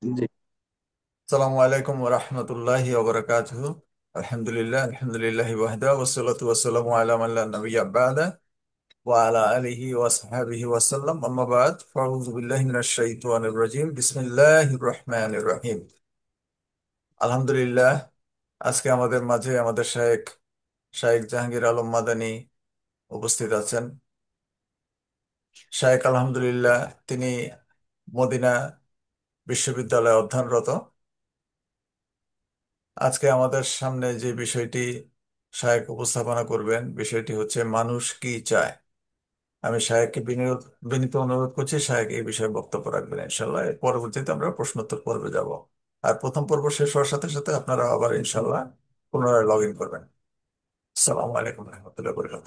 জি। আসসালামু আলাইকুম ওয়া রাহমাতুল্লাহি ওয়া বারাকাতুহু। আলহামদুলিল্লাহি ওয়াহদা ওয়াসসালাতু ওয়াসসালামু আলা মান লা নাবিয়্যা বা'দা ওয়া আলা আলিহি ওয়া সাহবিহি ওয়া সাল্লাম। আম্মা বা'দ, ফাউযু বিল্লাহি মিনাশ শাইতানির রাজীম। বিসমিল্লাহির রহমানির রহিম। আলহামদুলিল্লাহ, আজকে আমাদের মাঝে আমাদের শায়েখ শায়েখ জাহাঙ্গীর আলম মাদানী উপস্থিত আছেন। শায়েখ আলহামদুলিল্লাহ, তিনি মদিনা বিশ্ববিদ্যালয়ে অধ্যয়নরত। আজকে আমাদের সামনে যে বিষয়টি শায়েখ উপস্থাপনা করবেন, বিষয়টি হচ্ছে মানুষ কি চায়। আমি শায়েখকে বিনীত অনুরোধ করছি, শায়েখ এই বিষয়ে বক্তব্য রাখবেন ইনশাল্লাহ। এর পরবর্তীতে আমরা প্রশ্নোত্তর পর্বে যাব। আর প্রথম পর্ব শেষ হওয়ার সাথে সাথে আপনারা আবার ইনশাল্লাহ পুনরায় লগ ইন করবেন। আসসালামু আলাইকুম রহমতুল্লাহ বরকাত।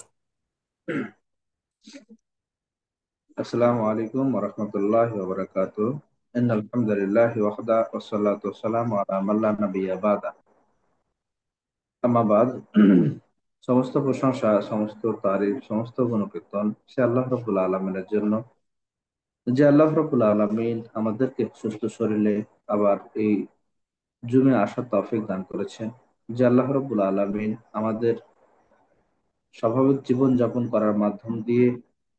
আসসালামু আলাইকুম ওয়া রাহমাতুল্লাহি ওয়া বারাকাতুহু। ইন্নাল হামদালিল্লাহি ওয়াহদা ওয়াসসালাতু ওয়াসসালামু আলা মান লা নাবিয়্যা বা'দা। আম্মা বাদ। সমস্ত প্রশংসা, সমস্ত তারিফ, সমস্ত গুণকীর্তন সে আল্লাহ রাব্বুল আলামিনের জন্য, যে আল্লাহ রাব্বুল আলামিন আমাদেরকে সুস্থ শরীরে আবার এই জুমে আসার তৌফিক দান করেছেন। যে আল্লাহ রাব্বুল আলামিন আমাদের স্বাভাবিক জীবন যাপন করার মাধ্যম দিয়ে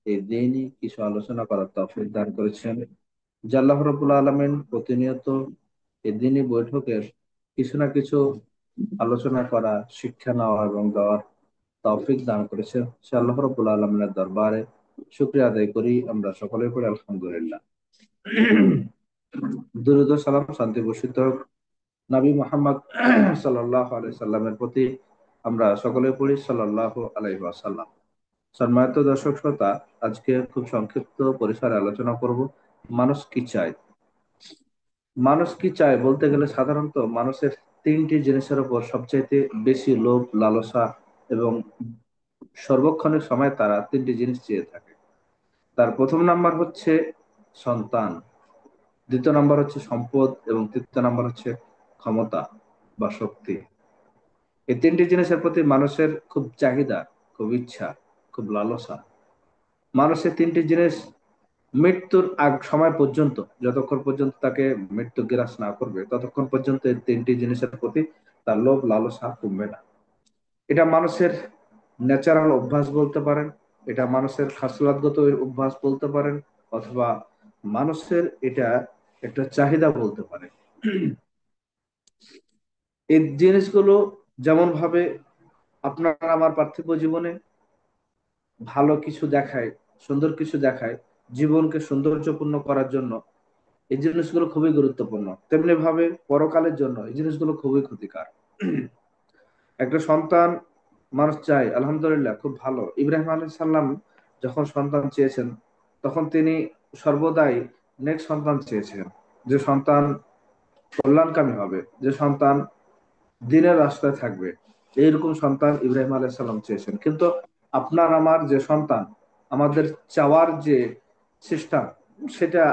এই দিনই কিছু আলোচনা করার তৌফিক দান করেছেন। যে আল্লাহ রাব্বুল আলামিন প্রতিনিয়ত এই দিনই বৈঠকের কিছু না কিছু আলোচনা করা, শিক্ষা নেওয়া এবং দেওয়ার তৌফিক দান করেছেন। সে আল্লাহ রাব্বুল আলামিনের দরবারে শুকরিয়া আদায় করি আমরা সকলে পড়ি আলহামদুলিল্লাহ। দুরূদ ও সালাম শান্তি বর্ষিত হোক নবী মুহাম্মদ সাল্লাল্লাহু আলাইহি সাল্লামের প্রতি, আমরা সকলে পড়ি সাল্লাল্লাহু আলাইহি ওয়াসাল্লাম। সম্মানিত দর্শক শ্রোতা, আজকে খুব সংক্ষিপ্ত পরিসরে আলোচনা করব মানুষ কি চায়। মানুষ কি চায় বলতে গেলে সাধারণত মানুষের তিনটি জিনিসের উপর সবচাইতে বেশি লোভ, লালসা এবং সর্বক্ষণিক সময় তারা তিনটি জিনিস চেয়ে থাকে। তার প্রথম নাম্বার হচ্ছে সন্তান, দ্বিতীয় নাম্বার হচ্ছে সম্পদ এবং তৃতীয় নাম্বার হচ্ছে ক্ষমতা বা শক্তি। এই তিনটি জিনিসের প্রতি মানুষের খুব চাহিদা, খুব ইচ্ছা, খুব লালসা। মানুষের তিনটি জিনিস মৃত্যুর আগ সময় পর্যন্ত, যতক্ষণ পর্যন্ত তাকে মৃত্যু গ্রাস না করবে ততক্ষণ পর্যন্ত এই তিনটি জিনিসের প্রতি তার লোভ লালসা কমবে না। এটা মানুষের ন্যাচারাল অভ্যাস বলতে পারেন, এটা মানুষের খাসলাতগত অভ্যাস বলতে পারেন, অথবা মানুষের এটা একটা চাহিদা বলতে পারেন। এই জিনিসগুলো যেমন ভাবে আপনার আমার পার্থিব জীবনে ভালো কিছু দেখায়, সুন্দর কিছু দেখায়, জীবনকে সৌন্দর্যপূর্ণ করার জন্য এই জিনিসগুলো খুবই গুরুত্বপূর্ণ, তেমনি ভাবে পরকালের জন্য এই জিনিসগুলো খুবই ক্ষতিকর। একটা সন্তান মানুষ চায়, আলহামদুলিল্লাহ খুব ভালো। ইব্রাহিম আলাইহিস সালাম যখন সন্তান চেয়েছেন তখন তিনি সর্বদাই নেক সন্তান চেয়েছিলেন, যে সন্তান কল্যাণকামী হবে, যে সন্তান দিনের রাস্তায় থাকবে, এইরকম সন্তান ইব্রাহিম আলাইহিস সালাম চেয়েছেন। কিন্তু আপনার আমার যে সন্তান, আমাদের চাওয়ার যে সিস্টেম, সেটা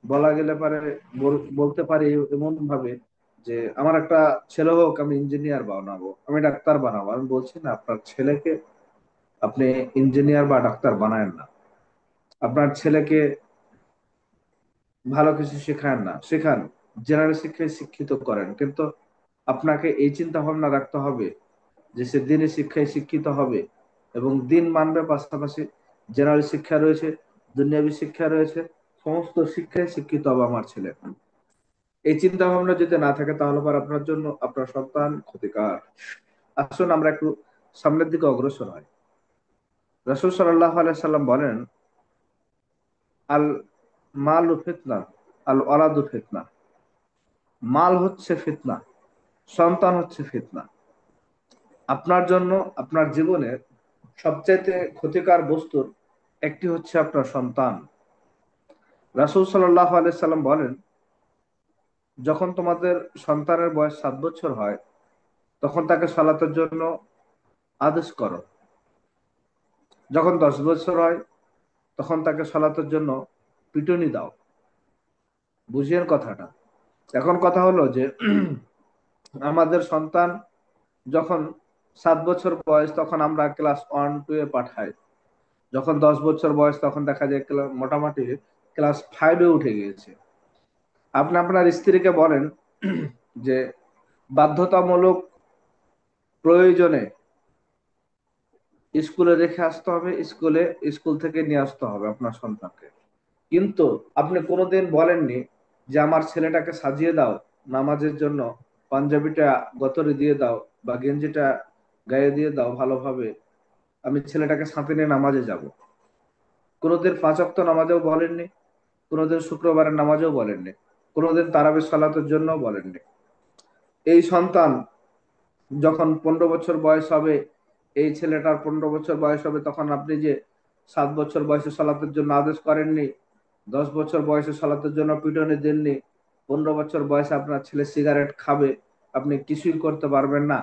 বলা গেলে পারে, বলতে পারি এমন ভাবে যে আমার একটা ছেলে হোক, আমি ইঞ্জিনিয়ার বানাবো, আমি ডাক্তার বানাবো। আমি বলছি না, আপনার ছেলেকে আপনি ইঞ্জিনিয়ার বা ডাক্তার বানায়েন না, আপনার ছেলেকে ভালো কিছু শেখান না, শেখান, জেনারেল শিক্ষায় শিক্ষিত করেন, কিন্তু আপনাকে এই চিন্তা ভাবনা রাখতে হবে যে সে দিনের শিক্ষায় শিক্ষিত হবে এবং দিন মানবে, পাশাপাশি জেনারেল শিক্ষা রয়েছে, দুনিয়াবী শিক্ষা রয়েছে, সমস্ত শিক্ষায় শিক্ষিত হবে আমার ছেলে। এই চিন্তা ভাবনা যদি না থাকে তাহলে পর আপনার জন্য আপনার সন্তান ক্ষতিকার। আসুন আমরা একটু সামনের দিকে অগ্রসর হয়। রাসূল সাল্লাল্লাহু আলাইহি সাল্লাম বলেন, আল মালু ফিতনা, আল ওয়ালাদু ফিতনা। মাল হচ্ছে ফিতনা, সন্তান হচ্ছে ফিতনা। আপনার জন্য আপনার জীবনের সবচাইতে ক্ষতিকর বস্তুর একটি হচ্ছে আপনার সন্তান। রাসূল সাল্লাল্লাহু আলাইহি সাল্লাম বলেন, যখন তোমাদের সন্তানের বয়স 7 বছর হয় তখন তাকে সালাতের জন্য আদেশ করো। যখন 10 বছর হয় তখন তাকে সালাতের জন্য পিটুনি দাও। বুঝিয়েন কথাটা। এখন কথা হলো যে আমাদের সন্তান যখন 7 বছর বয়স তখন আমরা ক্লাস 1 2 এ পাঠাই, যখন 10 বছর বয়স তখন দেখা যায় মোটামুটি ক্লাস 5 এ উঠে গিয়েছে। আপনি আপনার স্ত্রীকে বলেন যে বাধ্যতামূলক প্রয়োজনে স্কুলে রেখে আসতে হবে, স্কুল থেকে নিয়ে আসতে হবে আপনার সন্তানকে। কিন্তু আপনি কোনোদিন বলেননি যে আমার ছেলেটাকে সাজিয়ে দাও নামাজের জন্য, পাঞ্জাবিটা গতরে দিয়ে দাও বা গেঞ্জিটা গায়ে দিয়ে দাও ভালোভাবে, আমি ছেলেটাকে সাথে নিয়ে নামাজে যাব। কোনোদিন পাঁচ ওয়াক্ত নামাজেও বলেননি, কোনোদিন শুক্রবারের নামাজেও বলেননি, কোনোদিন তারাবির সালাতের জন্য বলেননি। এই সন্তান যখন 15 বছর বয়স হবে, এই ছেলেটার 15 বছর বয়স হবে, তখন আপনি যে 7 বছর বয়সে সালাতের জন্য আদেশ করেননি, 10 বছর বয়সে সালাতের জন্য পিটুনি দেননি, 15 বছর বয়সে আপনার ছেলে সিগারেট খাবে, আপনি কিছুই করতে পারবেন না।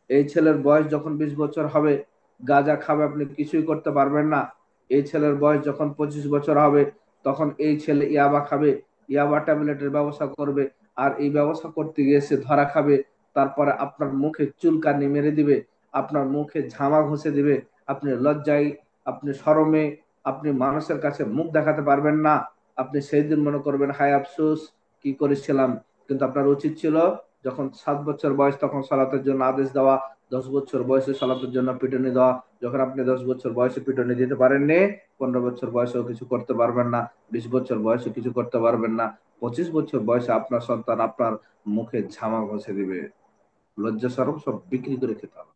এই ছেলের বয়স যখন 20 বছর হবে, গাঁজা খাবে, আপনি কিছুই করতে পারবেন না। এই ছেলের বয়স যখন 25 বছর হবে, তখন এই ছেলে ইয়াবা খাবে, ইয়াবা ট্যাবলেটের ব্যবসা করবে, আর এই ব্যবসা করতে গিয়ে সে ধরা খাবে। তারপরে আপনার মুখে চুলকানি মেরে দিবে, আপনার মুখে ঝামা ঘষে দিবে, আপনি লজ্জায়, আপনি শরমে, আপনি মানুষের কাছে মুখ দেখাতে পারবেন না। আপনি সেই দিন মনে করবেন হায় আফসোস, কি করেছিলাম। কিন্তু আপনার উচিত ছিল যখন 7 বছর বয়স তখন সালাতের জন্য আদেশ দেওয়া, 10 বছর বয়সে সালাতের জন্য পিটুনি দেওয়া। যখন আপনি 10 বছর বয়সে পিটুনি দিতে পারেননি, 15 বছর বয়সেও কিছু করতে পারবেন না, 20 বছর বয়সে কিছু করতে পারবেন না, 25 বছর বয়সে আপনার সন্তান আপনার মুখে ঝামা ঘষে দিবে। লজ্জা শরম সব বিক্রি করে খেতে হবে।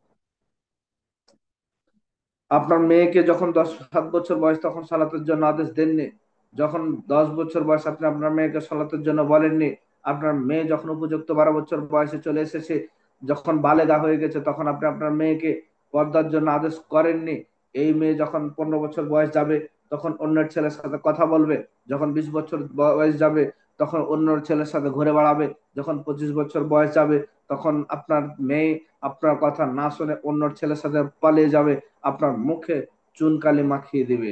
আপনার মেয়েকে যখন 7 বছর বয়স তখন সালাতের জন্য আদেশ দেননি, যখন 10 বছর বয়স আপনি আপনার মেয়েকে সালাতের জন্য বলেননি, আপনার মেয়ে যখন উপযুক্ত 12 বছর বয়সে চলে এসেছে, যখন বালেগা হয়ে গেছে, তখন আপনি আপনার মেয়েকে পর্দার জন্য আদেশ করেননি। এই মেয়ে যখন 15 বছর বয়স যাবে, তখন অন্যের ছেলের সাথে কথা বলবে, যখন 20 বছর বয়স যাবে, তখন অন্য ছেলের সাথে ঘুরে বেড়াবে, যখন 25 বছর বয়স যাবে, তখন আপনার মেয়ে আপনার কথা না শুনে অন্য ছেলের সাথে পালিয়ে যাবে, আপনার মুখে চুনকালি মাখিয়ে দিবে।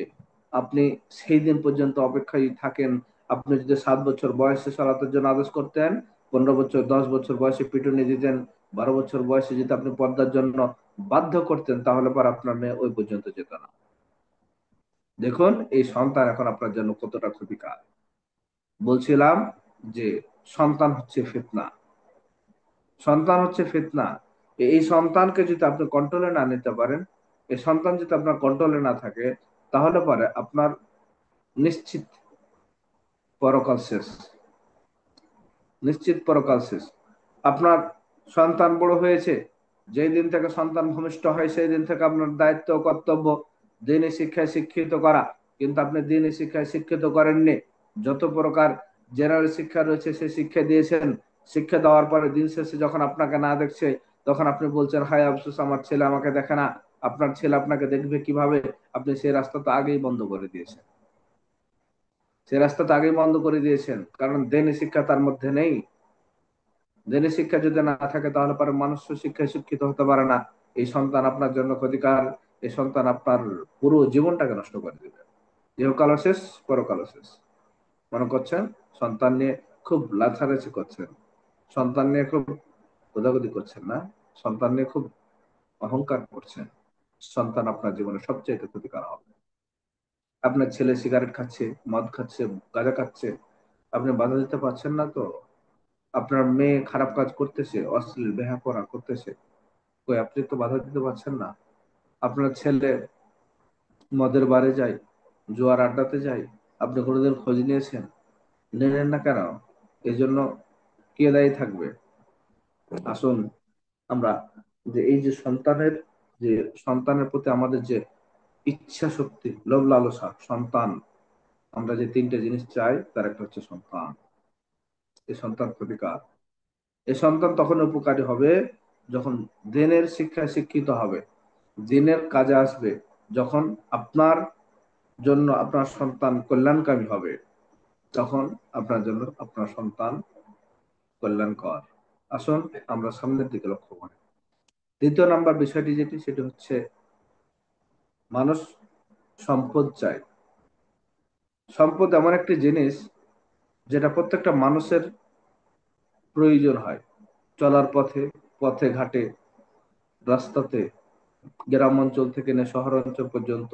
আপনি সেই দিন পর্যন্ত অপেক্ষায় থাকেন। আপনি যদি 7 বছর বয়সে সালাতের জন্য আদেশ করতেন, 15 বছর 10 বছর বয়সে পিটুনি দিতেন, 12 বছর বয়সে যদি আপনি পর্দার জন্য বাধ্য করতেন, তাহলে পর আপনার মেয়ে ওই পর্যন্ত যেত না। দেখুন এই সন্তান এখন আপনার জন্য কতটা ক্ষতিকার। বলছিলাম যে সন্তান হচ্ছে ফিতনা, সন্তান হচ্ছে ফিতনা। এই সন্তানকে যদি আপনি কন্ট্রোলে না নিতে পারেন, এই সন্তান যদি আপনার কন্ট্রোলে না থাকে, তাহলে পরে আপনার নিশ্চিত পরকাল শেষ, নিশ্চিত পরকাল শেষ। আপনার সন্তান বড় হয়েছে, যেই দিন থেকে সন্তান ভূমিষ্ঠ হয় সেই দিন থেকে আপনার দায়িত্ব কর্তব্য দিনী শিক্ষায় শিক্ষিত করা। কিন্তু আপনি দিনী শিক্ষায় শিক্ষিত করেননি, যত প্রকার জেনারেল শিক্ষা রয়েছে সেই শিক্ষা দিয়েছেন। শিক্ষা দেওয়ার পরে দিন শেষে যখন আপনাকে না দেখছে, তখন আপনি বলছেন হায় আফসোস আমার ছেলে আমাকে দেখে না। আপনার ছেলে আপনাকে দেখবে কিভাবে? আপনি সেই রাস্তা তো আগেই বন্ধ করে দিয়েছেন, সেই রাস্তা তো আগেই বন্ধ করে দিয়েছেন, কারণ দিনী শিক্ষা তার মধ্যে নেই। দিনী শিক্ষা যদি না থাকে, তাহলে পরে মানুষ শিক্ষায় শিক্ষিত হতে পারে না। এই সন্তান আপনার জন্য ক্ষতিকার। এই সন্তান আপনার পুরো জীবনটাকে নষ্ট করে দিবে। ইহকালও শেষ, পরকালও শেষ। মনে করছেন সন্তান নিয়ে খুব লাথালাথি করছেন, সন্তান নিয়ে খুব গোদাগুদি করছেন না, সন্তান নিয়ে খুব অহংকার করছেন। সন্তান আপনার জীবনে সবচেয়ে ক্ষতিকার হবে। আপনার ছেলে সিগারেট খাচ্ছে, মদ খাচ্ছে, গাঁজা খাচ্ছে, আপনি বাধা দিতে পারছেন না তো? আপনার মেয়ে খারাপ কাজ করতেছে, অশ্লীল বেহাপনা করতেছে, কই আপনি তো বাধা দিতে পারছেন না? আপনার ছেলে মদের বারে যায়, জুয়ার আড্ডাতে যায়, আপনি কোনোদিন খোঁজ নিয়েছেন? নেন না কেন? এই জন্য কে দায়ী থাকবে? আসুন আমরা যে এই যে সন্তানের প্রতি আমাদের যে ইচ্ছা শক্তি, লোভ লালসা, সন্তান, আমরা যে তিনটে জিনিস চাই তার একটা হচ্ছে সন্তান। এই সন্তান ক্ষতিকার। এই সন্তান তখন উপকারী হবে যখন দিনের শিক্ষায় শিক্ষিত হবে, দিনের কাজে আসবে, যখন আপনার জন্য আপনার সন্তান কল্যাণকামী হবে, তখন আপনার জন্য আপনার সন্তান কল্যাণকর। আসুন আমরা সামনের দিকে লক্ষ্য করি। দ্বিতীয় নাম্বার বিষয়টি যেটি, সেটি হচ্ছে মানুষ সম্পদ চায়। সম্পদ এমন একটি জিনিস যেটা প্রত্যেকটা মানুষের প্রয়োজন হয়। চলার পথে, পথে ঘাটে, রাস্তাতে, গ্রাম অঞ্চল থেকে নিয়ে শহর অঞ্চল পর্যন্ত,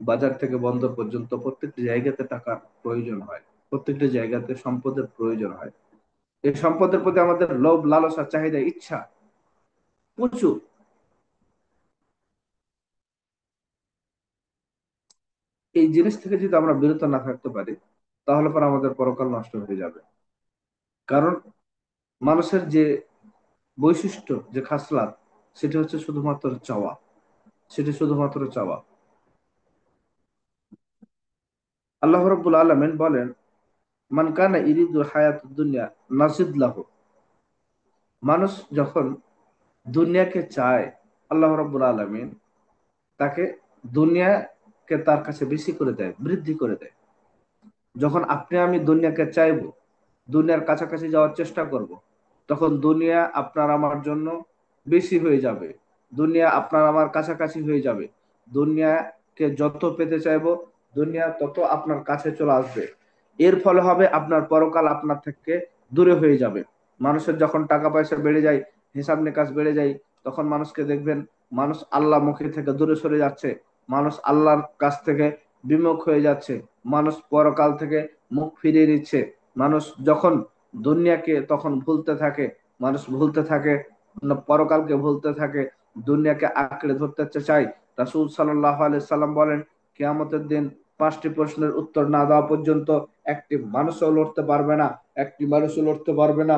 বাজার থেকে বন্দর পর্যন্ত প্রত্যেকটি জায়গাতে টাকার প্রয়োজন হয়। প্রত্যেকটা জায়গাতে সম্পদের প্রয়োজন হয়। এই সম্পদের প্রতি আমাদের লোভ, লালসা, চাহিদা, ইচ্ছা প্রচুর। এই জিনিস থেকে যদি আমরা বিরত না থাকতে পারি, তাহলে পর আমাদের পরকাল নষ্ট হয়ে যাবে। কারণ মানুষের যে বৈশিষ্ট্য, যে খাসলাত, সেটা হচ্ছে শুধুমাত্র চাওয়া। সেটা শুধুমাত্র চাওয়া। আল্লাহ রাব্বুল আলামিন বলেন, মান কানা ইরিদুল হায়াতুদ দুনিয়া নাজিদ লাহু। মানুষ যখন দুনিয়াকে চায়, আল্লাহ রাব্বুল আলামিন তাকে দুনিয়াকে তার কাছে বেশি করে দেয়, বৃদ্ধি করে দেয়। যখন আপনি আমি দুনিয়াকে চাইবো, দুনিয়ার কাছাকাছি যাওয়ার চেষ্টা করব, তখন দুনিয়া আপনার আমার জন্য বেশি হয়ে যাবে। দুনিয়া আপনার আমার কাছাকাছি হয়ে যাবে। দুনিয়াকে যত পেতে চাইবো, দুনিয়া তত আপনার কাছে চলে আসবে। এর ফলে হবে আপনার পরকাল আপনার থেকে দূরে হয়ে যাবে। মানুষের যখন টাকা পয়সা বেড়ে যায়, হিসাব নিকাশ বেড়ে যায়, তখন মানুষকে দেখবেন মানুষ আল্লাহ মুখী থেকে দূরে সরে যাচ্ছে। মানুষ আল্লাহর কাছ থেকে বিমুখ হয়ে যাচ্ছে। মানুষ পরকাল থেকে মুখ ফিরিয়ে নিচ্ছে। মানুষ যখন দুনিয়াকে তখন ভুলতে থাকে, মানুষ ভুলতে থাকে, পরকালকে ভুলতে থাকে, দুনিয়াকে আঁকড়ে ধরতে চায়। রাসূল সাল্লাল্লাহু আলাইহি সাল্লাম বলেন, কিয়ামতের দিন 5টি প্রশ্নের উত্তর না দেওয়া পর্যন্ত একটি মানুষও লড়তে পারবে না। একটি মানুষও লড়তে পারবে না।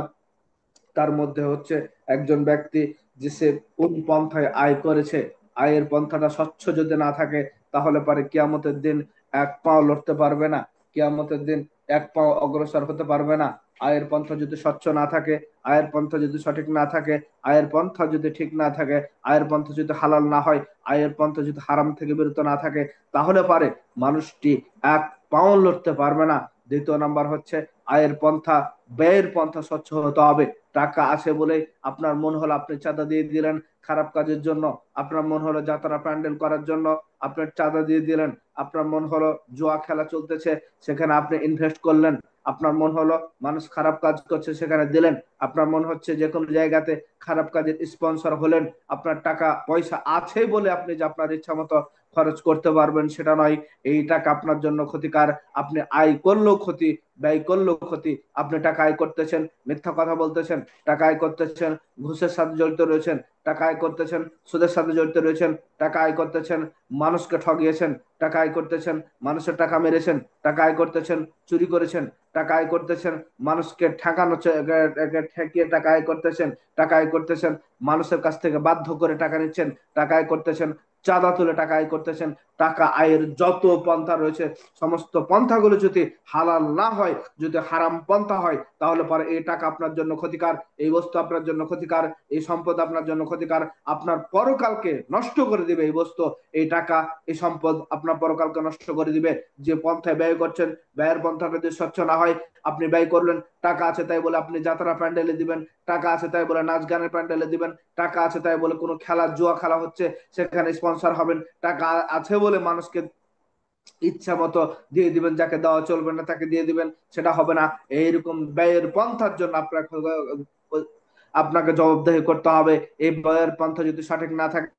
তার মধ্যে হচ্ছে একজন ব্যক্তি যে সে কোন পন্থায় আয় করেছে, আয়ের পন্থাটা স্বচ্ছ যদি না থাকে, তাহলে পারে কিয়ামতের দিন এক পাও লড়তে পারবে না। কিয়ামতের দিন এক পাও অগ্রসর হতে পারবে না। আয়ের পন্থা যদি স্বচ্ছ না থাকে, আয়ের পন্থা যদি সঠিক না থাকে, আয়ের পন্থা যদি ঠিক না থাকে, আয়ের পন্থা যদি হালাল না হয়, আয়ের পন্থা যদি হারাম থেকে বিরত না থাকে, তাহলে পারে মানুষটি এক পাও লড়তে পারবে না। দ্বিতীয় নাম্বার হচ্ছে আয়ের পন্থা, ব্যয়ের পন্থা স্বচ্ছ হতে হবে। টাকা আছে বলে আপনার মন হলো আপনি চাঁদা দিয়ে দিলেন খারাপ কাজের জন্য। আপনার মন হলো যাত্রা প্যান্ডেল করার জন্য, আপনার চাঁদা দিয়ে দিলেন। আপনার মন হলো জুয়া খেলা চলতেছে, সেখানে আপনি ইনভেস্ট করলেন। আপনার মন হলো মানুষ খারাপ কাজ করছে, সেখানে দিলেন। আপনার মন হচ্ছে যে কোনো জায়গাতে খারাপ কাজের স্পন্সর হলেন। আপনার টাকা পয়সা আছে বলে আপনি যে আপনার ইচ্ছা মতো খরচ করতে পারবেন সেটা নয়। এই টাকা আপনার জন্য ক্ষতিকার। আপনি আয় করলেও ক্ষতি, ব্যয় করলেও ক্ষতি। আপনি টাকা আয় করতেছেন, মিথ্যা কথা বলতেছেন, টাকা আয় করতেছেন, ঘুষের সাথে জড়িত রয়েছেন, টাকা আয় করতেছেন, সুদের সাথে জড়িত রয়েছেন, টাকা আয় করতেছেন, মানুষকে ঠগিয়েছেন, টাকা আয় করতেছেন, মানুষের টাকা মেরেছেন, টাকা আয় করতেছেন, চুরি করেছেন, টাকা আয় করতেছেন, মানুষকে ঠেকানো, ঠেকিয়ে টাকা আয় করতেছেন, টাকা আয় করতেছেন, মানুষের কাছ থেকে বাধ্য করে টাকা নিচ্ছেন, টাকা আয় করতেছেন, চাঁদা তুলে টাকা আয় করতেছেন। টাকা আয়ের যত পন্থা রয়েছে, সমস্ত পন্থাগুলো যদি হালাল না হয়, যদি হারাম পন্থা হয়, তাহলে পরে এই টাকা আপনার জন্য ক্ষতিকার, এই বস্তু আপনার জন্য ক্ষতিকার, এই সম্পদ আপনার জন্য ক্ষতিকার। আপনার পরকালকে নষ্ট করে দিবে এই বস্তু, এই টাকা, এই সম্পদ আপনার পরকালকে নষ্ট করে দিবে। যে পন্থায় ব্যয় করছেন, ব্যয়ের পন্থাটা যদি স্বচ্ছ না হয়, আপনি ব্যয় করলেন, টাকা আছে তাই বলে আপনি যাত্রা প্যান্ডেলে দিবেন, টাকা আছে তাই বলে নাচ গানের প্যান্ডেলে দিবেন, টাকা আছে তাই বলে কোনো খেলা, জুয়া খেলা হচ্ছে সেখানে স্পন্সর হবেন, টাকা আছে বলে মানুষকে ইচ্ছা মতো দিয়ে দিবেন, যাকে দেওয়া চলবে না তাকে দিয়ে দিবেন, সেটা হবে না। এইরকম ব্যয়ের পন্থার জন্য আপনাকে জবাবদেহি করতে হবে। এই ব্যয়ের পন্থা যদি সঠিক না থাকে,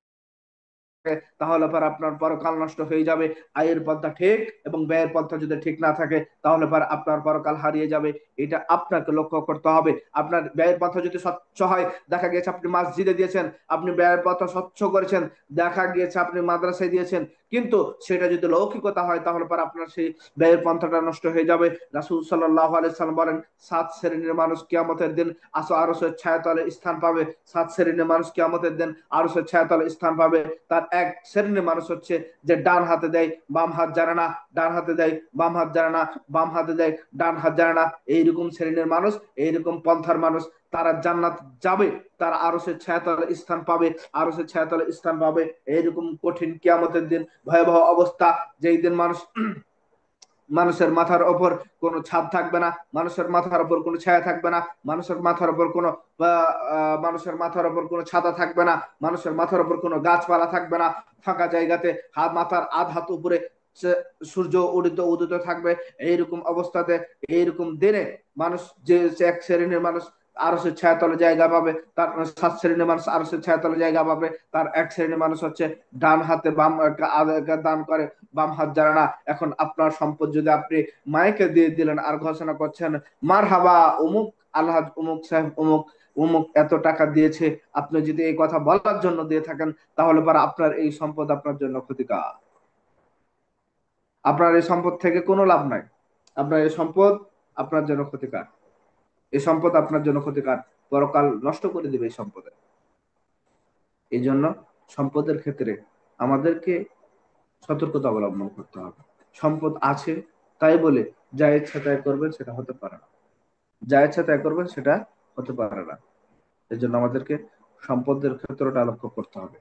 তাহলে পর আপনার পরকাল নষ্ট হয়ে যাবে। আয়ের পন্থা ঠিক এবং ব্যয়ের পন্থা যদি ঠিক না থাকে, তাহলে পর আপনার পরকাল হারিয়ে যাবে। এটা আপনাকে লক্ষ্য করতে হবে। আপনার ব্যয়ের পন্থা যদি স্বচ্ছ হয়, দেখা গেছে আপনি মসজিদে দিয়েছেন, আপনি ব্যয়ের পন্থা স্বচ্ছ করেছেন, দেখা গিয়েছে আপনি মাদ্রাসায় দিয়েছেন, কিন্তু সেটা যদি লৌকিকতা হয়, তাহলে পর আপনার সেই ব্যয়ের পন্থাটা নষ্ট হয়ে যাবে। রাসূল সাল্লাল্লাহু আলাইহি সাল্লাম বলেন, 7 শ্রেণীর মানুষ কিয়ামতের দিন আরশের ছায়াতলে স্থান পাবে। 7 শ্রেণীর মানুষ কিয়ামতের দিন আরশের ছায়াতলে স্থান পাবে। তার এক শ্রেণীর মানুষ হচ্ছে যে ডান হাতে দেয়, বাম হাত জানে না, ডান হাতে দেয়, বাম হাত জানে না, বাম হাতে দেয়, ডান হাত জানে না। এইরকম শ্রেণীর মানুষ, এইরকম পন্থার মানুষ, তারা জান্নাত যাবে, তারা আরশের ছায়াতলে স্থান পাবে, আরশের ছায়াতলে স্থান পাবে। এইরকম কঠিন কিয়ামতের দিন, ভয়াবহ অবস্থা, যেই দিন মানুষের মাথার ওপর কোনো ছাদ থাকবে না, মানুষের মাথার ওপর কোনো ছায়া থাকবে না, মানুষের মাথার ওপর কোনো মানুষের মাথার ওপর কোনো ছাতা থাকবে না, মানুষের মাথার ওপর কোনো গাছপালা থাকবে না। ফাঁকা জায়গাতে মাথার আধ হাত উপরে সূর্য উদিত উদিত থাকবে। এইরকম অবস্থাতে, এইরকম দিনে মানুষ যে এক শ্রেণীর মানুষ আরশের ছায়াতলে জায়গা পাবে, তার 7 শ্রেণীর মানুষ আরশের ছায়াতলে জায়গা পাবে, তার 1 শ্রেণীর মানুষ হচ্ছে ডান হাতে বাম দান করে, বাম হাত যারা না। এখন আপনার সম্পদ যদি আপনি মাইকে দিয়ে দিলেন আর ঘোষণা করছেন, মার হাবা অমুক আলহাজ অমুক সাহেব অমুক অমুক এত টাকা দিয়েছে, আপনি যদি এই কথা বলার জন্য দিয়ে থাকেন, তাহলে পরে আপনার এই সম্পদ আপনার জন্য ক্ষতিকর। আপনার এই সম্পদ থেকে কোনো লাভ নাই। আপনার এই সম্পদ আপনার জন্য ক্ষতিকর। এই সম্পদ আপনার জন্য ক্ষতিকর, পরকাল নষ্ট করে দিবে এই সম্পদে। এই জন্য সম্পদের ক্ষেত্রে আমাদেরকে সতর্কতা অবলম্বন করতে হবে। সম্পদ আছে তাই বলে যা ইচ্ছা তাই করবেন সেটা হতে পারে না। যা ইচ্ছা তাই করবেন সেটা হতে পারে না। এই জন্য আমাদেরকে সম্পদের ক্ষেত্রটা লক্ষ্য করতে হবে।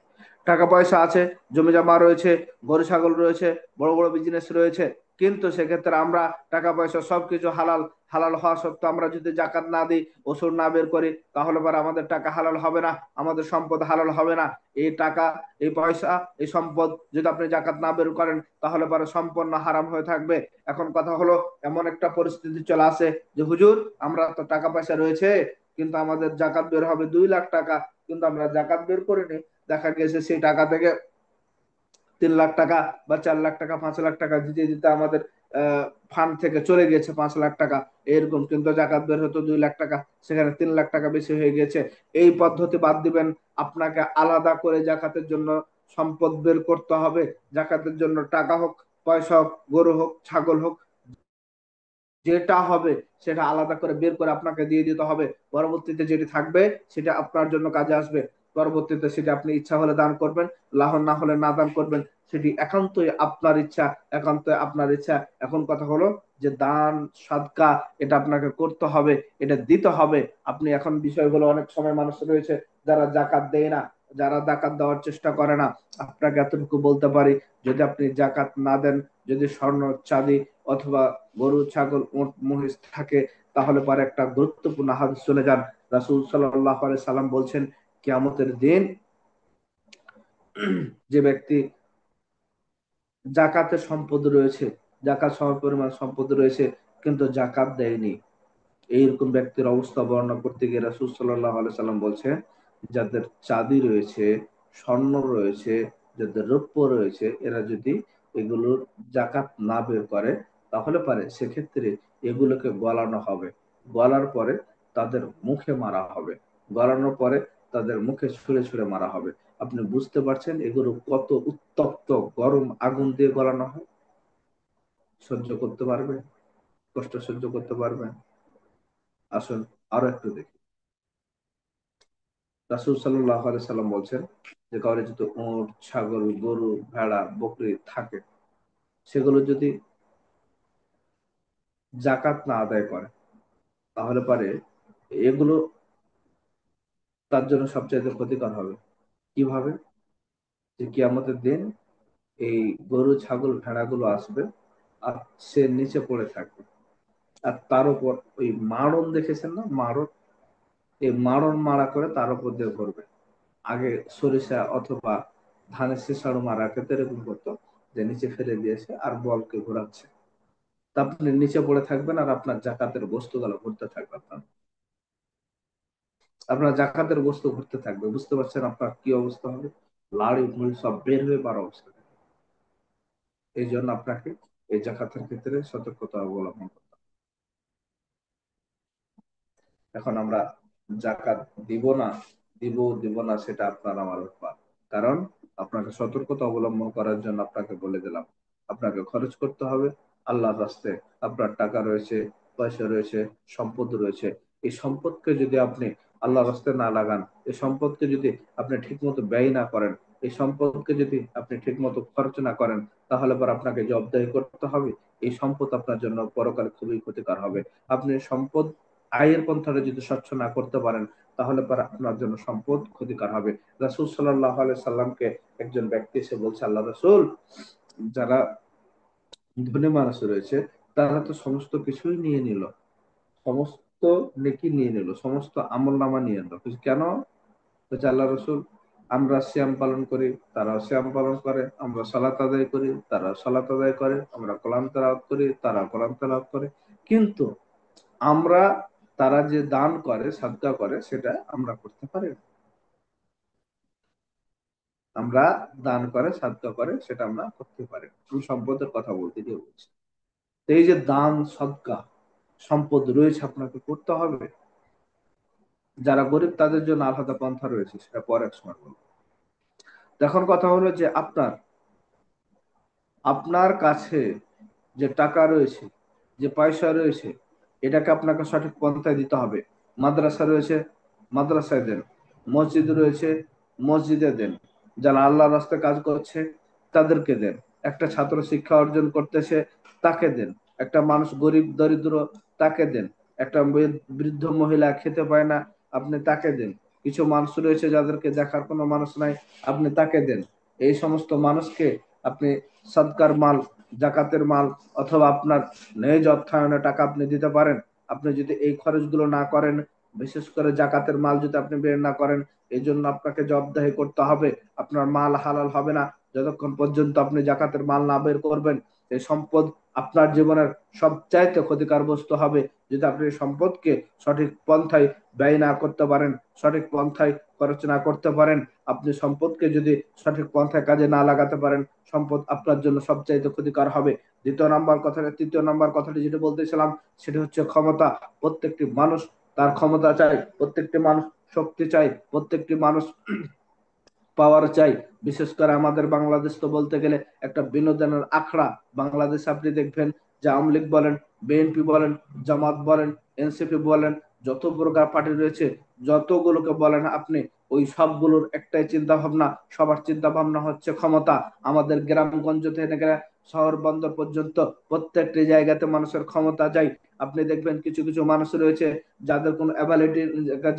টাকা পয়সা আছে, জমি জমা রয়েছে, গরু ছাগল রয়েছে, বড় বড় বিজনেস রয়েছে, কিন্তু সেক্ষেত্রে আমরা টাকা পয়সা সবকিছু হালাল, হালাল হওয়া সত্ত্বেও আমরা যদি জাকাত না দিই, ওসুর না বের করি, তাহলে পরে আমাদের টাকা হালাল হবে না, আমাদের সম্পদ হালাল হবে না। এই টাকা, এই পয়সা, এই সম্পদ যদি আপনি জাকাত না বের করেন, তাহলে পরে সম্পূর্ণ হারাম হয়ে থাকবে। এখন কথা হলো, এমন একটা পরিস্থিতি চলে আসে যে হুজুর আমরা তো টাকা পয়সা রয়েছে, কিন্তু আমাদের জাকাত বের হবে 2 লাখ টাকা, কিন্তু আমরা জাকাত বের করিনি। দেখা গেছে সেই টাকা থেকে 3 লাখ টাকা বা 4 লাখ টাকা, 5 লাখ টাকা দিতে দিতে আমাদের ফান্ড থেকে চলে গেছে 5 লাখ টাকা এরকম, কিন্তু জাকাত বের হতো 2 লাখ টাকা, সেখানে 3 লাখ টাকা বেশি হয়ে গেছে। এই পদ্ধতি বাদ দিবেন। আপনাকে আলাদা করে জাকাতের জন্য সম্পদ বের করতে হবে। জাকাতের জন্য টাকা হোক, পয়সা হোক, গরু হোক, ছাগল হোক, যেটা হবে সেটা আলাদা করে বের করে আপনাকে দিয়ে দিতে হবে। পরবর্তীতে যেটি থাকবে সেটা আপনার জন্য কাজে আসবে। পরবর্তীতে সেটা আপনি ইচ্ছা হলে দান করবেন, লাহন না হলে না দান করবেন, সেটি একান্তই আপনার ইচ্ছা, একান্তই আপনার ইচ্ছা। এখন কথা হলো যে দান সাদকা এটা আপনাকে করতে হবে, এটা দিতে হবে। আপনি এখন বিষয়গুলো, অনেক সময় মানুষ রয়েছে যারা জাকাত দেয় না, যারা জাকাত দেওয়ার চেষ্টা করে না। আপনাকে এতটুকু বলতে পারি, যদি আপনি জাকাত না দেন, যদি স্বর্ণ চাঁদি অথবা গরু ছাগল উট মহিষ থাকে, তাহলে পরে একটা গুরুত্বপূর্ণ হাদিস চলে যান। রাসূল সাল্লাল্লাহু আলাইহি সাল্লাম বলছেন, কিয়ামতের দিন যে ব্যক্তি জাকাতের সম্পদ রয়েছে, জাকাত সমপরিমাণ সম্পদ রয়েছে, কিন্তু জাকাত দেয়নি, এইরকম ব্যক্তির অবস্থা বর্ণনা করতে গিয়ে রাসূল সাল্লাল্লাহু আলাইহি সাল্লাম বলছেন, যাদের চাঁদি রয়েছে, স্বর্ণ রয়েছে, যাদের রৌপ্য রয়েছে, এরা যদি এগুলোর জাকাত না বের করে, তাহলে পারে সেক্ষেত্রে এগুলোকে গলানো হবে। গলার পরে তাদের মুখে মারা হবে। গলানোর পরে তাদের মুখে ছুঁড়ে ছুঁড়ে মারা হবে। আপনি বুঝতে পারছেন এগুলো কত উত্তপ্ত গরম আগুন দিয়ে গলানো হয়? সহ্য করতে পারবে? কষ্ট সহ্য করতে পারবেন? আসুন আরো একটু দেখি। রাসূল সাল্লাল্লাহু আলাইহি সাল্লাম বলছেন যে কারো যদি উট, ছাগল, গরু, ভেড়া, বকরি থাকে, সেগুলো যদি জাকাত না আদায় করে, তাহলে পারে এগুলো তার জন্য সবচাইতে ক্ষতিকর হবে। কিভাবে? যে কিয়ামতের দিন এই গরু, ছাগল, ভেড়াগুলো আসবে আর সে নিচে পড়ে থাকবে, আর তার উপর ওই মাড়ন দেখেছেন না, মাড়ন, এই মাড়ন মারা করে তার উপর দিয়ে ঘুরবে। আগে সরিষা অথবা ধানের শেষাড়ু মারা ক্ষেত্রে এরকম করতো যে নিচে ফেলে দিয়েছে আর বলকে ঘোরাচ্ছে, তা আপনি নিচে পড়ে থাকবেন আর আপনার জাকাতের বস্তুগুলো ঘুরতে থাকবে, আপনার জাকাতের বস্তু ঘুরতে থাকবে। বুঝতে পারছেন আপনার কি অবস্থা হবে? লাড়ি ভুঁড়ি সব বের হয়ে পাওয়ার অবস্থা। এই জন্য আপনাকে এই জাকাতের ক্ষেত্রে সতর্কতা অবলম্বন করতে হবে। এখন আমরা জাকাত দিব না, দিব দিব না সেটা আপনার আমার ব্যাপার। কারণ আপনাকে সতর্কতা অবলম্বন করার জন্য আপনাকে বলে দিলাম, আপনাকে খরচ করতে হবে আল্লাহর রাস্তায়। আপনার টাকা রয়েছে, পয়সা রয়েছে, সম্পদ রয়েছে, এই সম্পদকে যদি আপনি আল্লাহর রাস্তায় না লাগান, এই সম্পদকে যদি আপনি ঠিক মতো ব্যয় না করেন, এই সম্পদকে যদি আপনি ঠিক মতো খরচ না করেন, তাহলে পর আপনাকে জবাবদিহি করতে হবে। এই সম্পদ আপনার জন্য পরকালে খুবই ক্ষতিকর হবে। আপনি সম্পদ আয়ের পন্থাটা যদি স্বচ্ছ না করতে পারেন, তাহলে পর আপনার জন্য সম্পদ ক্ষতিকর হবে। রাসূল সাল্লাল্লাহু আলাইহি সাল্লামকে একজন ব্যক্তি এসে বলছে, আল্লাহ রাসূল, যারা ধনী মানুষ রয়েছে তারা তো সমস্ত কিছুই নিয়ে নিল, সমস্ত নেকি নিয়ে নিল, সমস্ত আমল নামা নিয়ে নিল, কেন? বলছে, আল্লাহ রসুল, আমরা সিয়াম পালন করি, তারা সিয়াম পালন করে, আমরা সালাত আদায় করি, তারা সালাত আদায় করে, আমরা কোরআন তেলাওয়াত করি, তারা কোরআন তেলাওয়াত করে, কিন্তু আমরা তারা যে দান করে, সাদকা করে, সেটা আমরা করতে পারি না। আমরা দান করে, সাদকা করে, সেটা আমরা করতে পারি না। আমি সম্পদের কথা বলতে গিয়ে বলছি। তো এই যে দান, সদকা, সম্পদ রয়েছে, আপনাকে করতে হবে। যারা গরিব তাদের জন্য আলাদা পন্থা রয়েছে, সেটা পরে এক সময় বলবো। এখন কথা হলো যে আপনার আপনার কাছে যে টাকা রয়েছে, যে পয়সা রয়েছে, এটাকে আপনাকে সঠিক পন্থায় দিতে হবে। মাদ্রাসা রয়েছে, মাদ্রাসায় দেন। মসজিদ রয়েছে, মসজিদে দেন। যারা আল্লাহর রাস্তায় কাজ করছে তাদেরকে দেন। একটা ছাত্র শিক্ষা অর্জন করতেছে, তাকে দেন। একটা মানুষ গরিব দরিদ্র, তাকে দেন। একটা বৃদ্ধ মহিলা খেতে পায় না, আপনি তাকে দেন। কিছু মানুষ রয়েছে যাদেরকে দেখার কোনো মানুষ নাই, আপনি তাকে দেন। এই সমস্ত মানুষকে আপনি সদকার মাল, জাকাতের মাল, অথবা আপনার নিজ অর্থায়নে টাকা আপনি দিতে পারেন। আপনি যদি এই খরচগুলো না করেন, বিশেষ করে জাকাতের মাল যদি আপনি বের না করেন, এই জন্য আপনাকে জবাবদিহি করতে হবে। আপনার মাল হালাল হবে না যতক্ষণ পর্যন্ত আপনি জাকাতের মাল না বের করবেন। এই সম্পদ আপনার জীবনের সবচাইতে ক্ষতিকর বস্তু হবে যদি আপনি এই সম্পদকে সঠিক পন্থায় ব্যয় না করতে পারেন, সঠিক পন্থায় খরচ না করতে পারেন। আপনি সম্পদকে যদি সঠিক পন্থায় কাজে না লাগাতে পারেন, সম্পদ আপনার জন্য সবচাইতে ক্ষতিকর হবে। তৃতীয় নাম্বার কথাটি যেটা বলতেছিলাম, সেটা হচ্ছে ক্ষমতা। প্রত্যেকটি মানুষ তার ক্ষমতা চাই, প্রত্যেকটি মানুষ শক্তি চাই, প্রত্যেকটি মানুষ পাওয়ার চাই। বিশেষ করে আমাদের বাংলাদেশ তো বলতে গেলে একটা বিনোদনের আখড়া। বাংলাদেশ আপনি দেখবেন যে আওয়ামী লীগ বলেন, বিএনপি বলেন, জামাত বলেন, এনসিপি বলেন, যত প্রকার পার্টি রয়েছে, যতগুলোকে বলেন আপনি, ওই সবগুলোর একটাই চিন্তা ভাবনা। সবার চিন্তা ভাবনা হচ্ছে ক্ষমতা। আমাদের গ্রামগঞ্জ থেকে শহর বন্দর পর্যন্ত প্রত্যেকটি জায়গাতে মানুষের ক্ষমতা চাই। আপনি দেখবেন কিছু কিছু মানুষ রয়েছে যাদের কোনো অ্যাবিলিটি,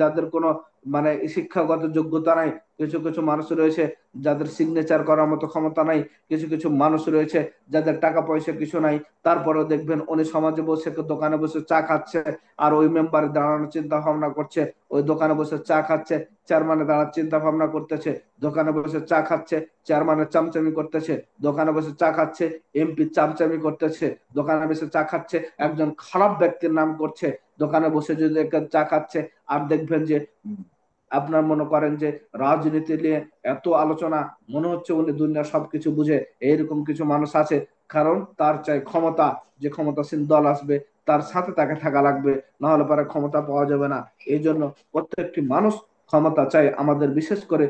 যাদের কোনো মানে শিক্ষাগত যোগ্যতা নাই। কিছু কিছু মানুষ রয়েছে যাদের সিগনেচার করার মতো ক্ষমতা নাই। কিছু কিছু মানুষ রয়েছে যাদের টাকা পয়সা কিছু নাই, তারপরেও দেখবেন উনি সমাজে বসে দোকানে বসে চা খাচ্ছে, আর ওই মেম্বারে দাঁড়ানোর চিন্তা ভাবনা করছে। ওই দোকানে বসে চা খাচ্ছে, চেয়ারম্যানে দাঁড়ার চিন্তা ভাবনা করতেছে। দোকানে বসে চা খাচ্ছে, চেয়ারম্যানের চামচামি করতেছে। দোকানে বসে চা খাচ্ছে, এমপি চামচামি করতেছে। দোকানে বসে চা খাচ্ছে, একজন খারাপ ব্যক্তির নাম করছে। দোকানে বসে যদি চা খাচ্ছে, আর দেখবেন যে আপনার মনে করেন যে রাজনীতি নিয়ে এত আলোচনা, মনে হচ্ছে উনি দুনিয়ার সবকিছু বুঝে। এইরকম কিছু মানুষ আছে, কারণ তার চাই ক্ষমতা। যে ক্ষমতাসীন দল আসবে তার সাথে তাকে থাকা লাগবে, না হলে পরে ক্ষমতা পাওয়া যাবে না। এই জন্য প্রত্যেকটি মানুষ ক্ষমতা চাই। আমাদের বিশেষ করে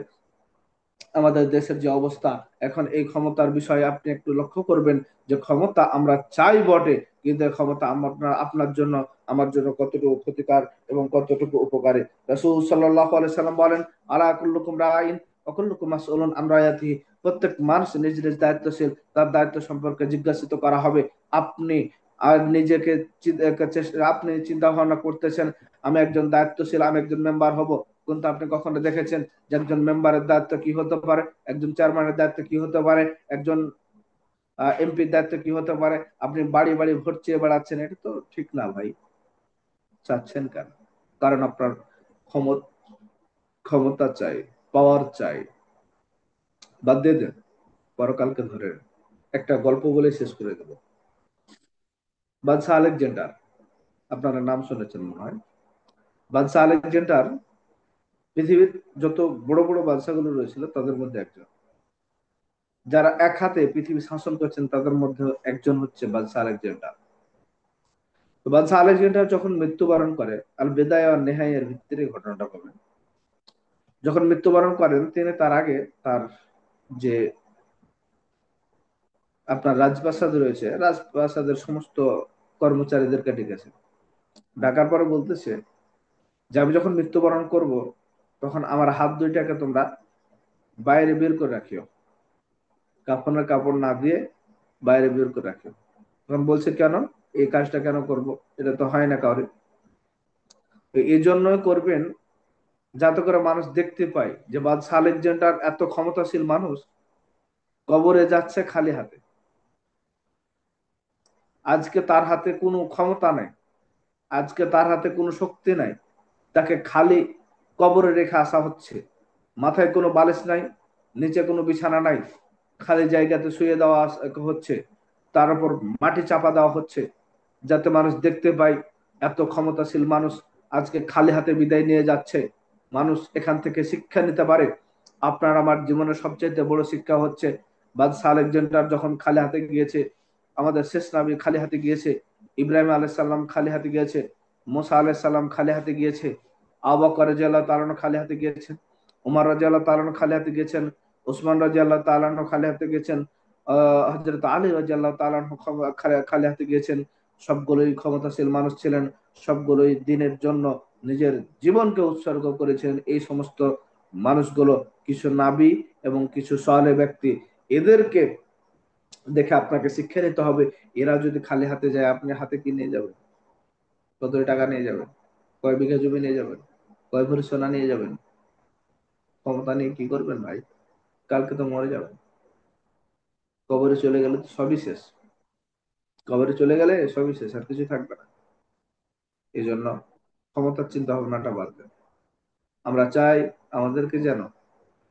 আমাদের দেশের যে অবস্থা এখন, এই ক্ষমতার বিষয়ে আপনি একটু লক্ষ্য করবেন যে ক্ষমতা আমরা চাই বটে, কিন্তু ক্ষমতা আপনার আপনার জন্য, আমার জন্য কতটুকু ক্ষতিকর এবং কতটুকু উপকারী। রাসূল সাল্লাল্লাহু আলাইহি সাল্লাম বলেন, আলা কুল্লুকুম রাইন ওয়া কুল্লুকুম মাসউলুন আন রায়াতিহি। প্রত্যেক মানুষ নিজ নিজ দায়িত্বশীল, তার দায়িত্ব সম্পর্কে জিজ্ঞাসিত করা হবে। আপনি আর নিজেকে আপনি চিন্তা ভাবনা করতেছেন আমি একজন দায়িত্বশীল, আমি একজন মেম্বার হব, কিন্তু আপনি কখনো দেখেছেন যে একজন মেম্বারের দায়িত্ব কি হতে পারে, একজন চেয়ারম্যানের দায়িত্ব কি হতে পারে, একজন এমপির দায়িত্ব কি হতে পারে? আপনি বাড়ি বাড়ি ভোট চেয়ে বেড়াচ্ছেন, এটা তো ঠিক না ভাই। চাচ্ছেন কেন? কারণ আপনার ক্ষমতা চাই, পাওয়ার চাই। বাদ দিয়ে দেন, পরকালকে ধরে। একটা গল্প বলে শেষ করে দেব। বাদশাহ আলেকজান্ডার, আপনারা নাম শুনেছেন মনে হয়। বাদশাহ আলেকজান্ডার পৃথিবীর যত বড় বড় বাদশাগুলো রয়েছিল তাদের মধ্যে একজন। যারা এক হাতে পৃথিবী শাসন করছেন তাদের মধ্যে একজন হচ্ছে বাদশাহ আলেকজান্ডার। তো বাদশাহ আলেকজান্ডার যখন মৃত্যুবরণ করে, আল বেদায়া ওয়ান নেহাইয়ের ভিত্তিতে ঘটনাটা পাবেন। যখন মৃত্যুবরণ করেন তিনি, তার আগে তার যে আপনার রাজপ্রাসাদ রয়েছে, রাজপ্রাসাদের সমস্ত কর্মচারীদেরকে ডেকেছে। ডাকার পরে বলতেছে যে আমি যখন মৃত্যুবরণ করব, তখন আমার হাত দুইটাকে তোমরা বাইরে বের করে রাখিও। কাফনের কাপড় না দিয়ে বাইরে বের করে রাখিও। তখন বলছে কেন? এই কাজটা কেন করব? এটা তো হয় না কাউরে। এই জন্যই করবেন যাতে করে মানুষ দেখতে পায় যে বাদশাহ আলেকজান্ডার এত ক্ষমতাশীল মানুষ কবরে যাচ্ছে খালি হাতে। আজকে তার হাতে কোনো ক্ষমতা নাই, আজকে তার হাতে কোনো শক্তি নাই, তাকে খালি কবরে রেখে আসা হচ্ছে। মাথায় কোনো বালিশ নাই, নিচে কোনো বিছানা নাই, খালি জায়গাতে শুয়ে দেওয়া হচ্ছে। তার উপর মাটি চাপা দেওয়া হচ্ছে, যাতে মানুষ দেখতে পায় এত ক্ষমতাশীল মানুষ আজকে খালি হাতে বিদায় নিয়ে যাচ্ছে। মানুষ এখান থেকে শিক্ষা নিতে পারে। আপনার আমার জীবনের সবচেয়ে বড় শিক্ষা হচ্ছে বাদশাহ আলেকজান্ডার যখন খালি হাতে গিয়েছে, আমাদের শেষ নবী খালি হাতে গিয়েছে, ইব্রাহিম আলাইহিস সালাম খালি হাতে গিয়েছে, মুসা আলাইহিস সালাম খালি হাতে গিয়েছে, আবু বকর রাদিয়াল্লাহু তাআলা আনহু খালি হাতে গিয়েছেন, উমর রাদিয়াল্লাহু তাআলা আনহু খালি হাতে গিয়েছেন, ওসমান রাদিয়াল্লাহু তাআলা আনহু খালি হাতে গিয়েছেন, হযরত আলী রাদিয়াল্লাহু তাআলা আনহু খালি হাতে গিয়েছেন। সবগুলোই ক্ষমতাশীল মানুষ ছিলেন, সবগুলোই দিনের জন্য নিজের জীবনকে উৎসর্গ করেছেন। এই সমস্ত মানুষগুলো কিছু নাবী এবং কিছু সালেহ ব্যক্তি, এদেরকে দেখে আপনাকে শিক্ষা নিতে হবে। এরা যদি খালি হাতে যায়, আপনি হাতে কি নিয়ে যাবেন? কত টাকা নিয়ে যাবেন? কয় বিঘা জমি নিয়ে যাবেন? কয় ভরি সোনা নিয়ে যাবেন? ক্ষমতা নিয়ে কি করবেন ভাই? কালকে তো মরে যাবেন। কবরে চলে গেলে তো সবই শেষ। কবরে চলে গেলে সবই শেষ, আর কিছু থাকবে না। এই জন্য ক্ষমতার চিন্তা ভাবনাটা বাদ দেন। আমরা চাই আমাদেরকে যেন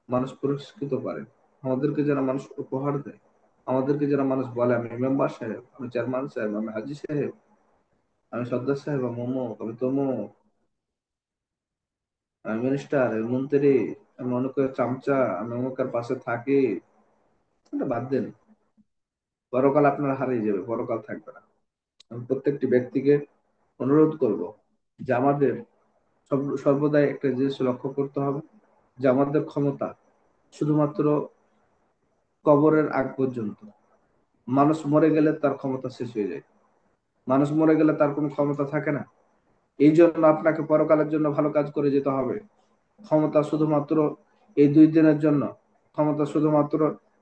মানুষ পুরস্কৃত করে, আমাদেরকে যেন মানুষ উপহার দেয়, আমাদেরকে যেন মানুষ বলে আমি মেম্বার সাহেব, আমি চেয়ারম্যান সাহেব, আমি হাজি সাহেব, আমি সর্দার সাহেব, আমি অমুক, আমি তমুক, আমি মিনিস্টার, আমি মন্ত্রী, আমি অমুকের চামচা, আমি অমুকের পাশে থাকি। এটা বাদ দেন। পরকাল আপনার হারিয়ে যাবে, পরকাল থাকবে না। আমি প্রত্যেকটি ব্যক্তিকে অনুরোধ করব যে আমাদের সর্বদাই একটা জিনিস লক্ষ্য করতে হবে, যে আমাদের ক্ষমতা শুধুমাত্র কবরের আগ পর্যন্ত। মানুষ মরে গেলে তার ক্ষমতা শেষ হয়ে যায়। মানুষ মরে গেলে তার কোনো ক্ষমতা থাকে না। এই জন্য আপনাকে পরকালের জন্য ভালো কাজ করে যেতে হবে। ক্ষমতা শুধুমাত্র এই 2 দিনের জন্য, ক্ষমতা শুধুমাত্র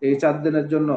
এই 4 দিনের জন্য।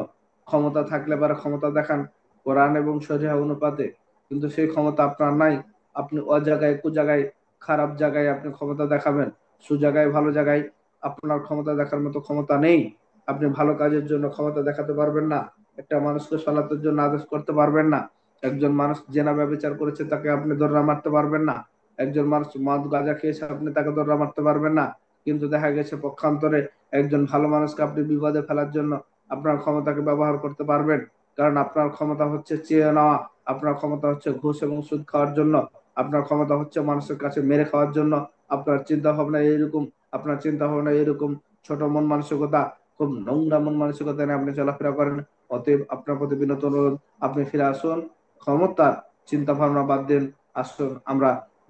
ক্ষমতা থাকলে পারে ক্ষমতা দেখান কোরআন এবং শরিয়া অনুপাতে, কিন্তু সেই ক্ষমতা আপনার নাই। আপনি অজায়গায় কুজায়গায় খারাপ জায়গায় আপনি ক্ষমতা দেখাবেন, সুজায়গায় ভালো জায়গায় আপনার ক্ষমতা দেখার মতো ক্ষমতা নেই। আপনি ভালো কাজের জন্য ক্ষমতা দেখাতে পারবেন না, একটা মানুষকে সালাতের জন্য আদেশ করতে পারবেন না, একজন মানুষ জেনা ব্যভিচার করেছে তাকে আপনি ধরে মারতে পারবেন না, একজন মানুষ মদ গাঁজা খেয়েছে আপনি তাকে ধরে মারতে পারবেন না। কিন্তু দেখা গেছে পক্ষান্তরে একজন ভালো মানুষকে আপনি বিপদে ফেলার জন্য আপনার ক্ষমতাকে ব্যবহার করতে পারবেন। কারণ আপনার ক্ষমতা হচ্ছে চেয়ে নেওয়া, আপনার ক্ষমতা হচ্ছে ঘুষ এবং সুদ খাওয়ার জন্য, আপনার ক্ষমতা হচ্ছে মানুষের কাছে মেরে খাওয়ার জন্য। আপনার চিন্তা ভাবনা এইরকম, আপনার চিন্তা ভাবনা এরকম ছোট মন মানসিকতা, খুব নোংরা মন মানসিকতা নিয়ে আপনি চলাফেরা করেন। অতএব আপনার প্রতি বিনত অনুরোধ, আপনি ফিরে আসুন, ক্ষমতার চিন্তা ভাবনা বাদ দিন। আসুন আমরা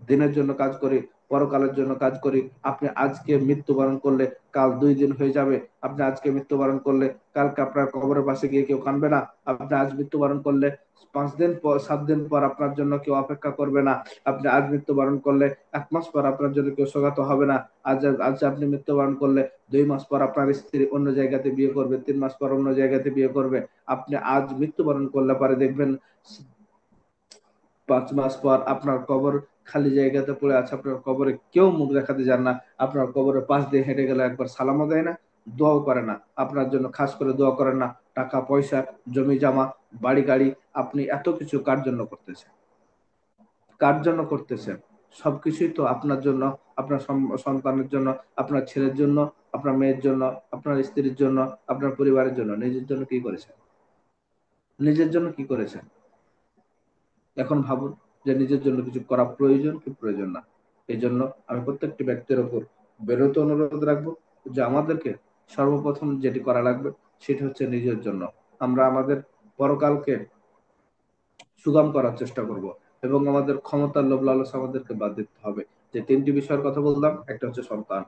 দিনের জন্য কাজ করি, পরকালের জন্য কাজ করি। আপনি আজকে মৃত্যুবরণ করলে কাল 2 দিন হয়ে যাবে। আপনি আজকে মৃত্যুবরণ করলে কালকে আপনার কবরের পাশে গিয়ে কেউ কাঁদবে না। আপনি আজ মৃত্যুবরণ করলে 5 দিন পর 7 দিন পর আপনার জন্য কেউ অপেক্ষা করবে না। আপনি আজ মৃত্যুবরণ করলে 1 মাস পর আপনার জন্য কেউ শোকাত হবে না। আজ আজ আপনি মৃত্যুবরণ করলে 2 মাস পর আপনার স্ত্রী অন্য জায়গাতে বিয়ে করবে, 3 মাস পর অন্য জায়গাতে বিয়ে করবে। আপনি আজ মৃত্যুবরণ করলে পরে দেখবেন 5 মাস পর আপনার কবর খালি জায়গাতে পড়ে আছে, আপনার কবরে কেউ মুখ দেখাতে যান না। আপনার কবরের পাশ দিয়ে হেঁটে গেলে একবার সালামও দেয় না, দোয়াও করে না, আপনার জন্য খাস করে দোয়া করেন না। টাকা পয়সা, জমি জমা, বাড়ি গাড়ি, আপনি এত কিছু কার জন্য করতেছেন? কার জন্য করতেছেন? সবকিছুই তো আপনার জন্য, আপনার সন্তানের জন্য, আপনার ছেলের জন্য, আপনার মেয়ের জন্য, আপনার স্ত্রীর জন্য, আপনার পরিবারের জন্য। নিজের জন্য কি করেছেন? নিজের জন্য কি করেছেন? এখন ভাবুন যে নিজের জন্য কিছু করা প্রয়োজন কি প্রয়োজন না। এই জন্য আমি প্রত্যেকটি ব্যক্তির ওপর বিরত অনুরোধ রাখবো যে আমাদেরকে সর্বপ্রথম যেটি করা লাগবে সেটি হচ্ছে নিজের জন্য। আমরা আমাদের পরকালকে সুগম করার চেষ্টা করব এবং আমাদের ক্ষমতার লোভ লালসা আমাদেরকে বাদ দিতে হবে। যে 3টি বিষয়ের কথা বললাম, একটা হচ্ছে সন্তান।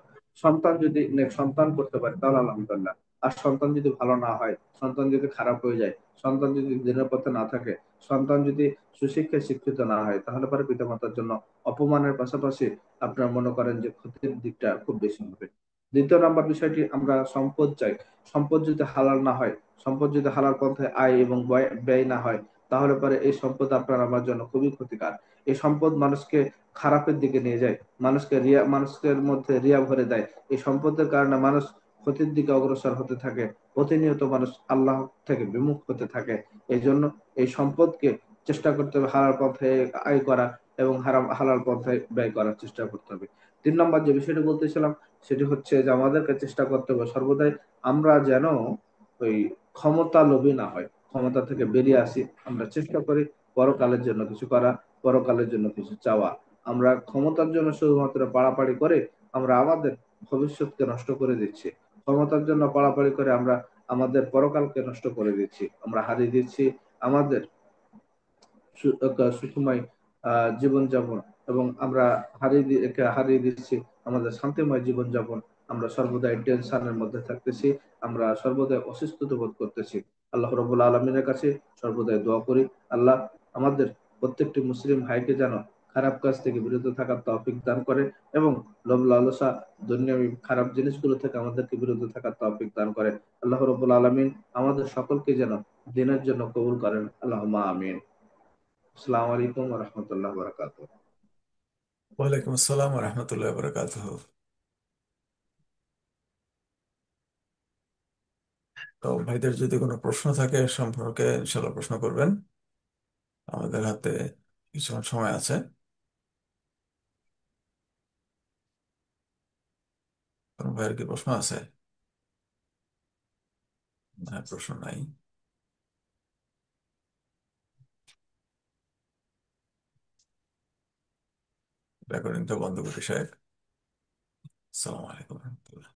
সন্তান যদি সন্তান করতে পারে তাহলে আলহামদুলিল্লাহ। আর সন্তান যদি ভালো না হয়, সন্তান যদি খারাপ হয়ে যায়, সন্তান যদি দিনের পথে না থাকে, সন্তান যদি সুশিক্ষায় শিক্ষিত না হয়, তাহলে পরে পিতামাতার জন্য অপমানের পাশাপাশি আপনার মনে করেন যে ক্ষতির দিকটা খুব বেশি হবে। 2 নম্বর বিষয়টি, আমরা সম্পদ চাই। সম্পদ যদি হালাল না হয়, সম্পদ যদি হালাল পন্থায় আয় এবং ব্যয় না হয়, তাহলে পরে এই সম্পদ আপনার আমার জন্য খুবই ক্ষতিকর। এই সম্পদ মানুষকে খারাপের দিকে নিয়ে যায়, মানুষের মধ্যে রিয়া ভরে দেয়। এই সম্পদের কারণে মানুষ ক্ষতির দিকে অগ্রসর হতে থাকে, প্রতিনিয়ত মানুষ আল্লাহ থেকে বিমুখ হতে থাকে। এই জন্য এই সম্পদকে চেষ্টা করতে হবে হালাল পথে আয় করা এবং হালাল পথে ব্যয় করার চেষ্টা করতে হবে। 3 নম্বর যে বিষয়টি বলতেছিলাম সেটি হচ্ছে যে আমাদেরকে চেষ্টা করতে হবে সর্বদাই আমরা যেন ওই ক্ষমতা লোভী না হয়, ক্ষমতা থেকে বেরিয়ে আসি। আমরা চেষ্টা করি পরকালের জন্য কিছু করা, পরকালের জন্য কিছু চাওয়া। আমরা ক্ষমতার জন্য শুধুমাত্র পাড়াপাড়ি করে আমরা আমাদের ভবিষ্যৎকে নষ্ট করে দিচ্ছি। ক্ষমতার জন্য পাড়াপাড়ি করে আমরা আমাদের পরকালকে নষ্ট করে দিচ্ছি। আমরা হারিয়ে দিচ্ছি আমাদের সুখময় জীবনযাপন, এবং আমরা হারিয়ে দিচ্ছি আমাদের শান্তিময় জীবনযাপন। আমরা সর্বদাই টেনশনের মধ্যে থাকতেছি, আমরা সর্বদাই অসুস্থতা বোধ করতেছি। আল্লাহ রাব্বুল আলামিনের কাছে সর্বদাই দোয়া করি, আল্লাহ আমাদের প্রত্যেকটি মুসলিম ভাইকে যেন খারাপ কাজ থেকে বিরত থাকার তৌফিক দান করে, এবং লোভ লালসা দুনিয়াবি খারাপ জিনিসগুলো থেকে আমাদেরকে বিরত থাকার তৌফিক দান করে। আল্লাহ রাব্বুল আলামিন আমাদের সকলকে যেন দিনের জন্য কবুল করেন। আল্লাহুম্মা আমিন। আসসালামু আলাইকুম ওয়া রাহমাতুল্লাহি ওয়া বারাকাতুহু। ওয়ালাইকুম আসসালাম রহমতুল্লাহ বরকাতুহ। তো ভাইদের যদি কোনো প্রশ্ন থাকে এ সম্পর্কে ইনশাল্লাহ প্রশ্ন করবেন, আমাদের হাতে কিছুক্ষণ সময় আছে। কোনো ভাইয়ের কি প্রশ্ন আছে? না, প্রশ্ন নাই। রেকর্ডিংটা বন্ধ করি সাহেব। আসসালামু আলাইকুম রহমতুল্লাহ।